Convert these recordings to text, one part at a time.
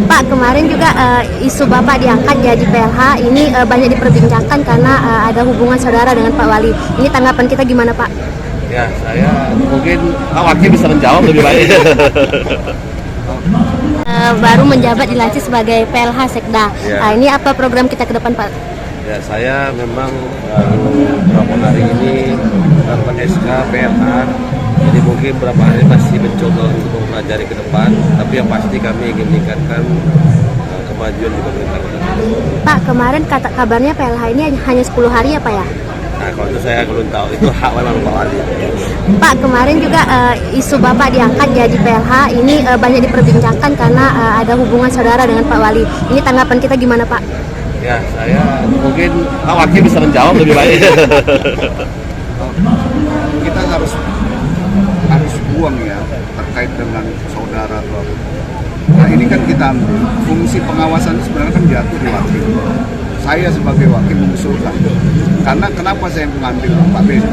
Pak, kemarin juga isu Bapak diangkat jadi PLH ini banyak diperbincangkan karena ada hubungan saudara dengan Pak Wali. Ini tanggapan kita gimana, Pak? Ya, saya mungkin Pak Wakil bisa menjawab lebih baik. Baru menjabat dilantik sebagai PLH Sekda. Ya. Ini apa program kita ke depan, Pak? Ya, saya memang baru beberapa hari ini dapat SK PLH. Jadi mungkin beberapa hari masih mencoba untuk mempelajari ke depan. Tapi yang pasti kami ingin meningkatkan kemajuan di pemerintah kota. Pak, kemarin kata kabarnya PLH ini hanya 10 hari ya, Pak ya? Nah, kalau itu saya belum tahu. Itu hak memang Pak Wali. Pak, kemarin juga isu Bapak diangkat jadi PLH ini banyak diperbincangkan karena ada hubungan saudara dengan Pak Wali. Ini tanggapan kita gimana, Pak? Ya, saya mungkin Pak Wakil bisa menjawab lebih baik. Kita harus buang ya terkait dengan saudara. Nah, ini kan kita ambil fungsi pengawasan sebenarnya kan jatuh di wakil. Saya sebagai wakil mengusulkan. Karena kenapa saya mengambil Pak Ben?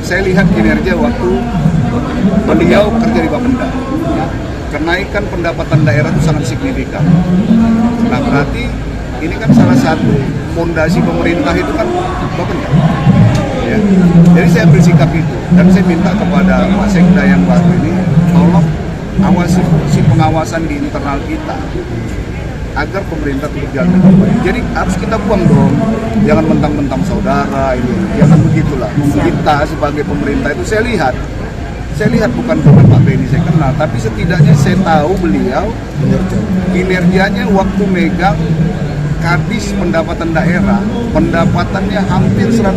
Saya lihat kinerja waktu beliau kerja di Bapenda. Ya, kenaikan pendapatan daerah itu sangat signifikan. Nah, berarti ini kan salah satu fondasi pemerintah itu kan Bapenda. Ya. Jadi saya ambil sikap itu dan saya minta kepada Pak Sekda yang baru ini tolong awasi fungsi pengawasan di internal kita agar pemerintah tetap jalan dengan baik. Jadi harus kita buang dong, jangan mentang-mentang saudara ini, jangan begitulah. Kita sebagai pemerintah itu saya lihat bukan karena Pak Beni saya kenal, tapi setidaknya saya tahu beliau kinerjanya waktu megang Kadis pendapatan daerah, pendapatannya hampir 100%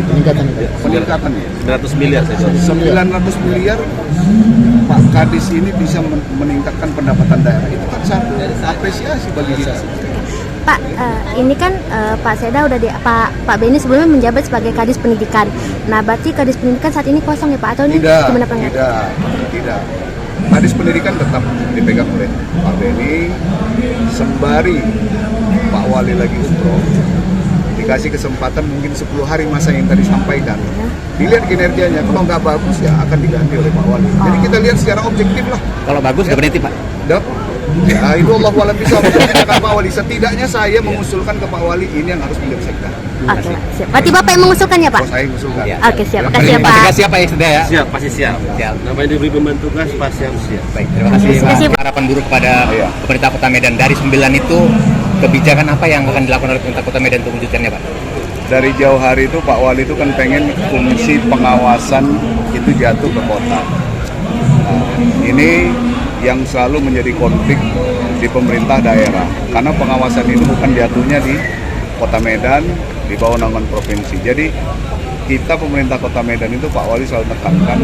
peningkatannya. 900 miliar saya. 900 miliar Pak Kadis ini bisa meningkatkan pendapatan daerah. Itu kan satu apresiasi bagi kita. Pak, ini kan Pak Sekda udah Pak Beni sebelumnya menjabat sebagai Kadis Pendidikan. Nah, berarti Kadis Pendidikan saat ini kosong ya, Pak? Atau ini gimana, Pak? Tidak. Kadis Pendidikan tetap dipegang oleh Pak Beni sembari Pak Wali lagi umroh. Dikasih kesempatan mungkin 10 hari masa yang tadi sampaikan. Dilihat kinerjanya, kalau nggak bagus ya akan diganti oleh Pak Wali. Jadi kita lihat secara objektif lah. Kalau bagus nggak berhenti, Pak? Ya itu Allah Wali bisa menjadikan Pak Wali. Setidaknya saya mengusulkan ke Pak Wali ini yang harus menjadi sekda. Oke, siap. Berarti Bapak yang mengusulkan ya, Pak? Oh, saya mengusulkan. Ya. Oke, siap. Makasih ya, Pak. Siapa ya sudah ya? Siap, pasti siap. Namanya diberi pembantu tugas pasti harus siap. Baik, terima kasih. Terima kasih, Pak. Harapan buruh kepada pemerintah Kota Medan dari 9 itu kebijakan apa yang akan dilakukan oleh pemerintah Kota Medan untuk mewujudkannya, Pak? Dari jauh hari itu Pak Wali itu kan pengen fungsi pengawasan itu jatuh ke kota. Nah, ini yang selalu menjadi konflik di pemerintah daerah. Karena pengawasan itu bukan jatuhnya di Kota Medan, di bawah naungan provinsi. Jadi kita pemerintah Kota Medan itu Pak Wali selalu tekankan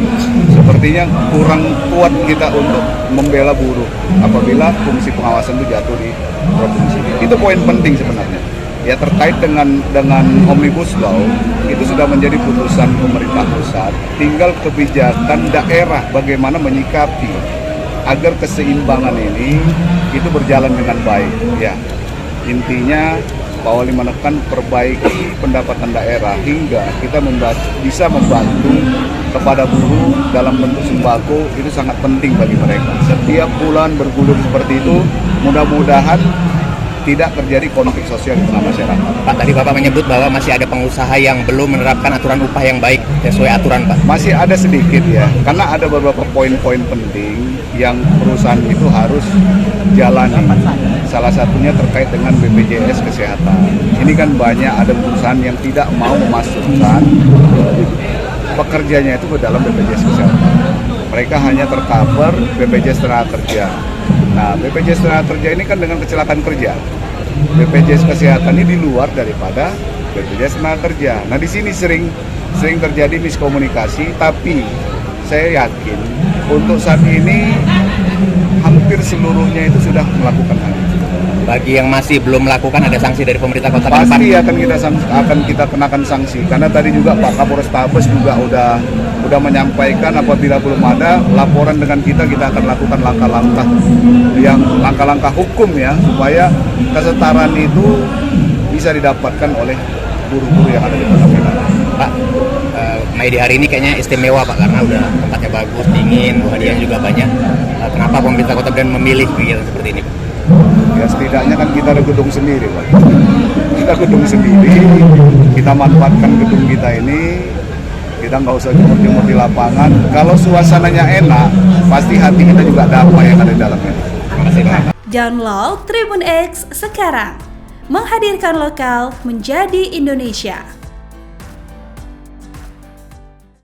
sepertinya kurang kuat kita untuk membela buruh apabila fungsi pengawasan itu jatuh di provinsi. Itu poin penting sebenarnya. Ya terkait dengan Omnibus Law itu sudah menjadi putusan pemerintah pusat. Tinggal kebijakan daerah bagaimana menyikapi agar keseimbangan ini itu berjalan dengan baik. Ya intinya Pak Wali menekan perbaiki pendapatan daerah hingga kita bisa membantu kepada buruh dalam bentuk sembako. Itu sangat penting bagi mereka. Setiap bulan bergulir seperti itu, mudah-mudahan tidak terjadi konflik sosial di tengah masyarakat. Pak, tadi Bapak menyebut bahwa masih ada pengusaha yang belum menerapkan aturan upah yang baik sesuai aturan, Pak. Masih ada sedikit ya, karena ada beberapa poin-poin penting yang perusahaan itu harus jalani. Salah satunya terkait dengan BPJS Kesehatan. Ini kan banyak ada perusahaan yang tidak mau memasukkan pekerjanya itu ke dalam BPJS Kesehatan. Mereka hanya tercover BPJS Tenaga Kerja. Nah, BPJS Tenaga Kerja ini kan dengan kecelakaan kerja. BPJS Kesehatan ini di luar daripada BPJS Tenaga Kerja. Nah, di sini sering terjadi miskomunikasi, tapi saya yakin untuk saat ini hampir seluruhnya itu sudah melakukan hal itu. Bagi yang masih belum melakukan, ada sanksi dari pemerintah kota ke depan? Pasti akan kita kenakan sanksi. Karena tadi juga Pak Kapolres Tabes juga udah menyampaikan apabila belum ada laporan dengan kita akan lakukan langkah-langkah hukum ya, supaya kesetaraan itu bisa didapatkan oleh buruh-buruh yang ada di Kota Medan. Pak, May Day hari ini kayaknya istimewa, Pak, karena udah tempatnya bagus, dingin, hadiah juga banyak. Kenapa pemerintah Kota Medan memilih kegiatan seperti ini, Pak? Ya setidaknya kan kita ada gedung sendiri, Pak. Kita gedung sendiri, kita manfaatkan gedung kita ini, kita nggak usah jemur-jemur di lapangan. Kalau suasananya enak, pasti hati kita juga damai yang ada di dalamnya. Terima kasih, Pak. Download Tribun X sekarang, menghadirkan lokal menjadi Indonesia.